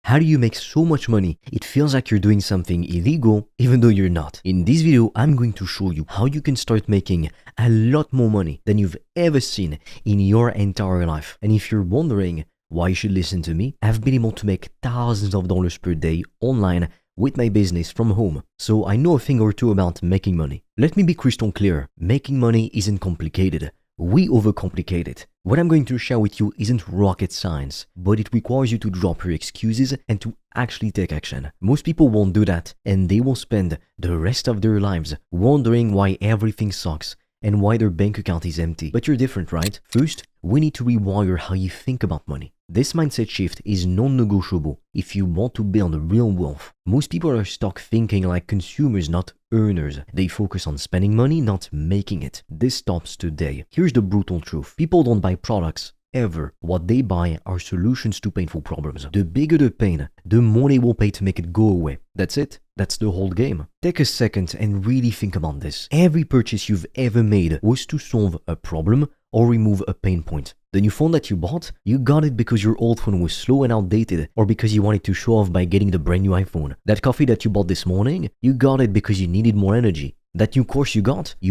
How do you make so much money it feels like you're doing something illegal even though you're not? In this video, I'm going to show you how you can start making a lot more money than you've ever seen in your entire life. And if you're wondering why you should listen to me, I've been able to make thousands of dollars per day online with my business from home. So I know a thing or two about making money. Let me be crystal clear. Making money isn't complicated. We overcomplicate it. What I'm going to share with you isn't rocket science, but it requires you to drop your excuses and to actually take action. Most people won't do that, and they will spend the rest of their lives wondering why everything sucks and why their bank account is empty. But you're different, right? First, we need to rewire how you think about money. This mindset shift is non-negotiable if you want to build real wealth. Most people are stuck thinking like consumers, not earners. They focus on spending money, not making it. This stops today. Here's the brutal truth. People don't buy products ever. What they buy are solutions to painful problems. The bigger the pain, the more they will pay to make it go away. That's it. That's the whole game. Take a second and really think about this. Every purchase you've ever made was to solve a problem or remove a pain point. The new phone that you bought, you got it because your old phone was slow and outdated, or because you wanted to show off by getting the brand new iPhone. That coffee that you bought this morning, you got it because you needed more energy. That new course you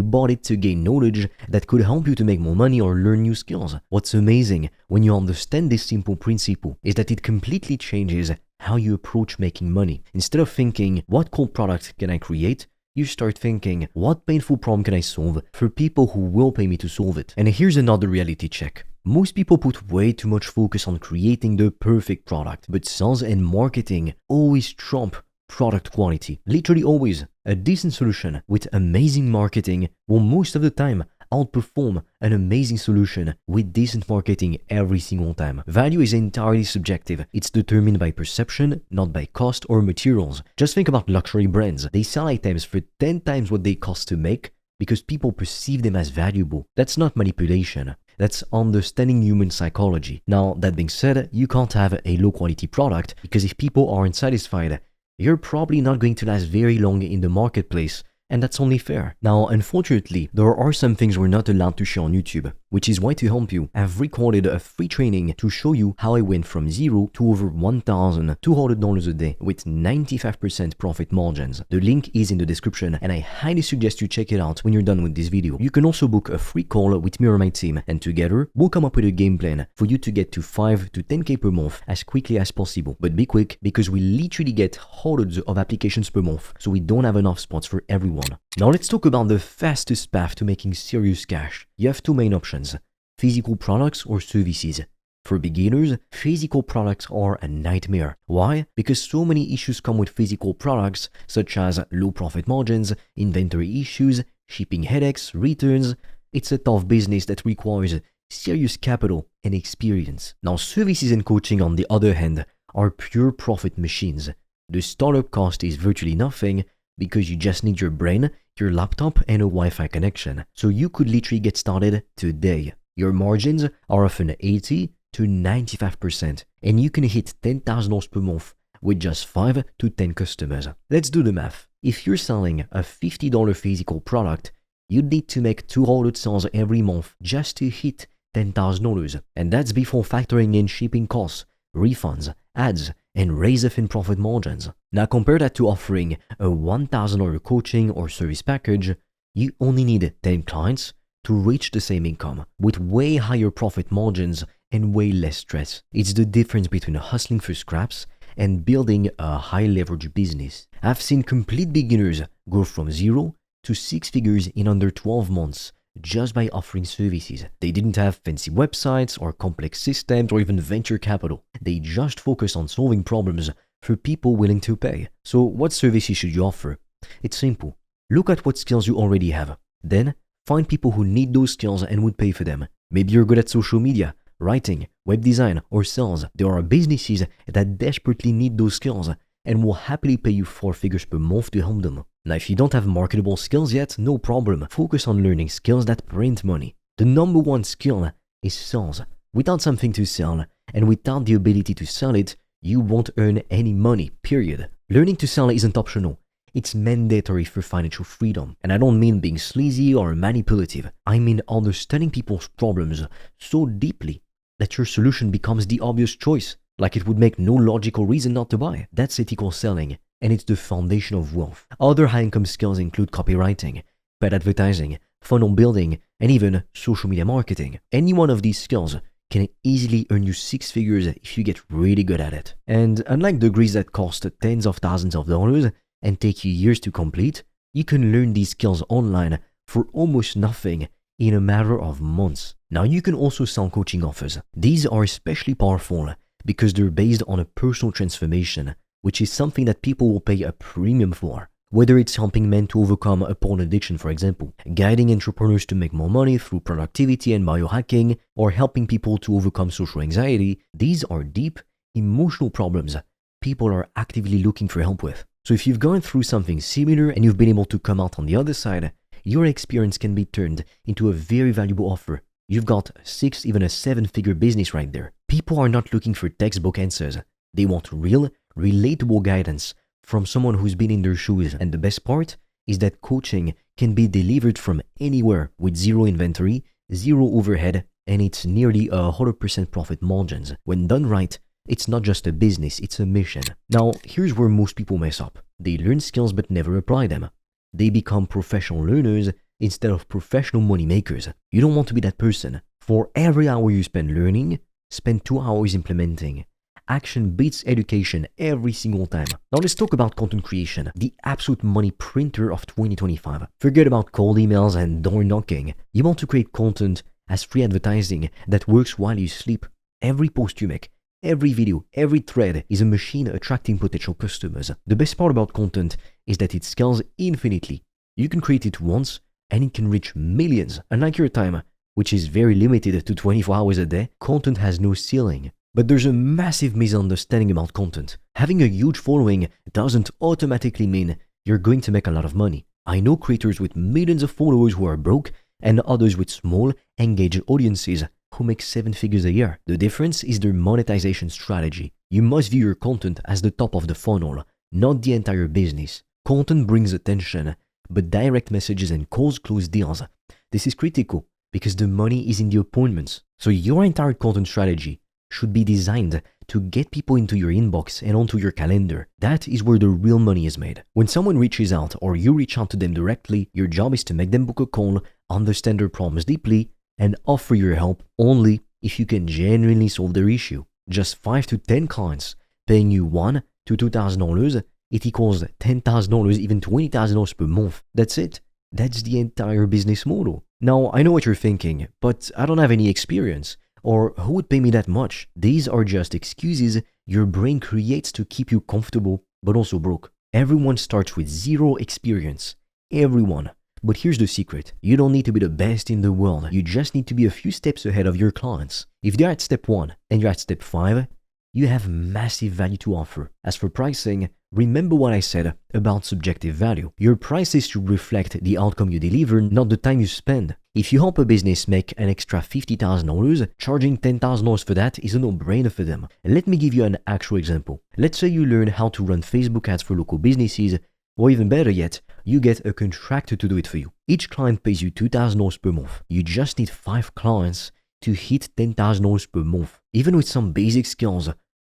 bought it to gain knowledge that could help you to make more money or learn new skills. What's amazing when you understand this simple principle is that it completely changes how you approach making money. Instead of thinking, what cool product can I create? You start thinking, what painful problem can I solve for people who will pay me to solve it? And here's another reality check. Most people put way too much focus on creating the perfect product, but sales and marketing always trump product quality. Literally always. A decent solution with amazing marketing will most of the time outperform an amazing solution with decent marketing every single time. Value is entirely subjective. It's determined by perception, not by cost or materials. Just think about luxury brands. They sell items for 10 times what they cost to make because people perceive them as valuable. That's not manipulation. That's understanding human psychology. Now, that being said, you can't have a low quality product because if people aren't satisfied, you're probably not going to last very long in the marketplace. And that's only fair. Now, unfortunately, there are some things we're not allowed to share on YouTube, which is why to help you, I've recorded a free training to show you how I went from zero to over $1,200 a day with 95% profit margins. The link is in the description and I highly suggest you check it out when you're done with this video. You can also book a free call with me or my team, and together, we'll come up with a game plan for you to get to 5 to 10K per month as quickly as possible. But be quick because we literally get hundreds of applications per month, so we don't have enough spots for everyone. Now let's talk about the fastest path to making serious cash. You have two main options: physical products or services. For beginners, physical products are a nightmare. Why? Because so many issues come with physical products, such as low profit margins, inventory issues, shipping headaches, returns. It's a tough business that requires serious capital and experience. Now, services and coaching, on the other hand, are pure profit machines. The startup cost is virtually nothing, because you just need your brain, your laptop, and a Wi-Fi connection. So you could literally get started today. Your margins are often 80 to 95%, and you can hit $10,000 per month with just 5 to 10 customers. Let's do the math. If you're selling a $50 physical product, you'd need to make 200 sales every month just to hit $10,000. And that's before factoring in shipping costs, refunds, ads, and razor-thin profit margins. Now compare that to offering a $1,000 coaching or service package. You only need 10 clients to reach the same income with way higher profit margins and way less stress. It's the difference between hustling for scraps and building a high leverage business. I've seen complete beginners go from 0 to 6 figures in under 12 months just by offering services. They didn't have fancy websites or complex systems or even venture capital. They just focused on solving problems for people willing to pay. So what services should you offer? It's simple. Look at what skills you already have. Then find people who need those skills and would pay for them. Maybe you're good at social media, writing, web design, or sales. There are businesses that desperately need those skills and will happily pay you 4 figures per month to help them. Now, if you don't have marketable skills yet, no problem. Focus on learning skills that print money. The number one skill is sales. Without something to sell and without the ability to sell it, you won't earn any money, period. Learning to sell isn't optional. It's mandatory for financial freedom. And I don't mean being sleazy or manipulative. I mean understanding people's problems so deeply that your solution becomes the obvious choice. Like it would make no logical reason not to buy. That's ethical selling, and it's the foundation of wealth. Other high-income skills include copywriting, paid advertising, funnel building, and even social media marketing. Any one of these skills can easily earn you six figures if you get really good at it. And unlike degrees that cost tens of thousands of dollars and take you years to complete, you can learn these skills online for almost nothing in a matter of months. Now you can also sell coaching offers. These are especially powerful because they're based on a personal transformation, which is something that people will pay a premium for. Whether it's helping men to overcome a porn addiction, for example, guiding entrepreneurs to make more money through productivity and biohacking, or helping people to overcome social anxiety, these are deep, emotional problems people are actively looking for help with. So if you've gone through something similar and you've been able to come out on the other side, your experience can be turned into a very valuable offer. You've got a 6, even a 7-figure business right there. People are not looking for textbook answers. They want real, relatable guidance from someone who's been in their shoes. And the best part is that coaching can be delivered from anywhere with zero inventory, zero overhead, and it's nearly 100% profit margins. When done right, it's not just a business, it's a mission. Now, here's where most people mess up. They learn skills but never apply them. They become professional learners instead of professional money makers. You don't want to be that person. For every hour you spend learning, spend 2 hours implementing. Action beats education every single time. Now let's talk about content creation, the absolute money printer of 2025. Forget about cold emails and door knocking. You want to create content as free advertising that works while you sleep. Every post you make, every video, every thread is a machine attracting potential customers. The best part about content is that it scales infinitely. You can create it once and it can reach millions. Unlike your time, which is very limited to 24 hours a day, content has no ceiling. But there's a massive misunderstanding about content. Having a huge following doesn't automatically mean you're going to make a lot of money. I know creators with millions of followers who are broke and others with small, engaged audiences who make 7 figures a year. The difference is their monetization strategy. You must view your content as the top of the funnel, not the entire business. Content brings attention, but direct messages and calls close deals. This is critical because the money is in the appointments. So your entire content strategy should be designed to get people into your inbox and onto your calendar. That is where the real money is made. When someone reaches out or you reach out to them directly, your job is to make them book a call, understand their problems deeply, and offer your help only if you can genuinely solve their issue. Just 5 to 10 clients paying you $1,000 to $2,000, it equals $10,000, even $20,000 per month. That's it. That's the entire business model. Now, I know what you're thinking, but I don't have any experience. Or who would pay me that much? These are just excuses your brain creates to keep you comfortable, but also broke. Everyone starts with zero experience. Everyone. But here's the secret. You don't need to be the best in the world. You just need to be a few steps ahead of your clients. If they're at step 1 and you're at step 5, you have massive value to offer. As for pricing, remember what I said about subjective value. Your prices should reflect the outcome you deliver, not the time you spend. If you help a business make an extra $50,000, charging $10,000 for that is a no-brainer for them. Let me give you an actual example. Let's say you learn how to run Facebook ads for local businesses, or even better yet, you get a contractor to do it for you. Each client pays you $2,000 per month. You just need 5 clients to hit $10,000 per month. Even with some basic skills,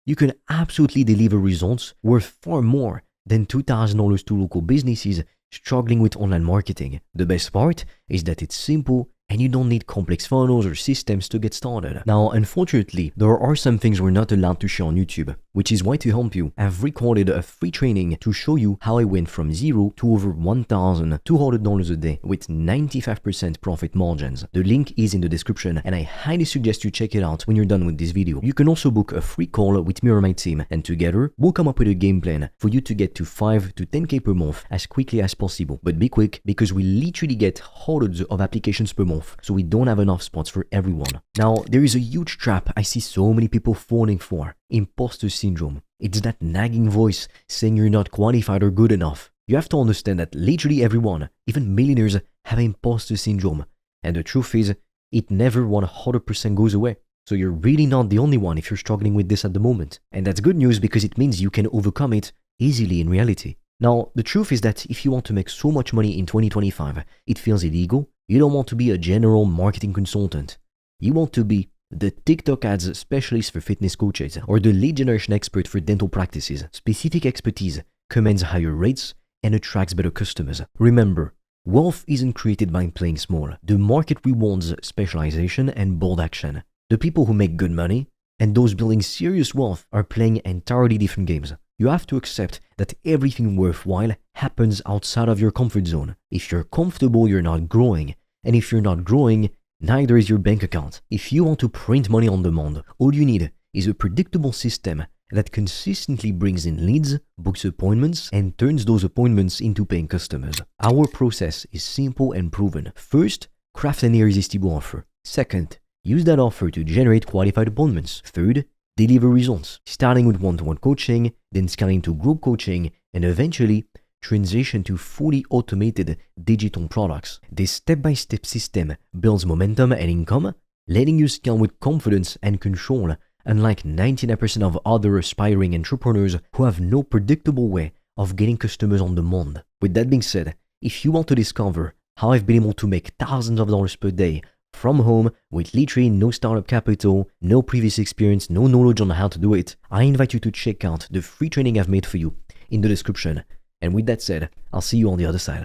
you can absolutely deliver results worth far more than $2,000 to local businesses struggling with online marketing. The best part is that it's simple and you don't need complex funnels or systems to get started. Now, unfortunately, there are some things we're not allowed to share on YouTube, which is why to help you, I've recorded a free training to show you how I went from zero to over $1,200 a day with 95% profit margins. The link is in the description and I highly suggest you check it out when you're done with this video. You can also book a free call with me or my team, and together we'll come up with a game plan for you to get to 5 to 10K per month as quickly as possible. But be quick, because we literally get hundreds of applications per month, so we don't have enough spots for everyone. Now, there is a huge trap I see so many people falling for: imposter syndrome. It's that nagging voice saying you're not qualified or good enough. You have to understand that literally everyone, even millionaires, have imposter syndrome. And the truth is, it never 100% goes away. So you're really not the only one if you're struggling with this at the moment. And that's good news, because it means you can overcome it easily in reality. Now, the truth is that if you want to make so much money in 2025, it feels illegal. You don't want to be a general marketing consultant. You want to be the TikTok ads specialist for fitness coaches, or the lead generation expert for dental practices. Specific expertise commands higher rates and attracts better customers. Remember, wealth isn't created by playing small. The market rewards specialization and bold action. The people who make good money and those building serious wealth are playing entirely different games. You have to accept that everything worthwhile happens outside of your comfort zone. If you're comfortable, you're not growing. And if you're not growing, neither is your bank account. If you want to print money on demand, all you need is a predictable system that consistently brings in leads, books appointments, and turns those appointments into paying customers. Our process is simple and proven. First, craft an irresistible offer. Second, use that offer to generate qualified appointments. Third, deliver results, starting with one-to-one coaching, then scaling to group coaching, and eventually transition to fully automated digital products. This step-by-step system builds momentum and income, letting you scale with confidence and control, unlike 99% of other aspiring entrepreneurs who have no predictable way of getting customers on demand. With that being said, if you want to discover how I've been able to make thousands of dollars per day from home with literally no startup capital, no previous experience, no knowledge on how to do it, I invite you to check out the free training I've made for you in the description. And with that said, I'll see you on the other side.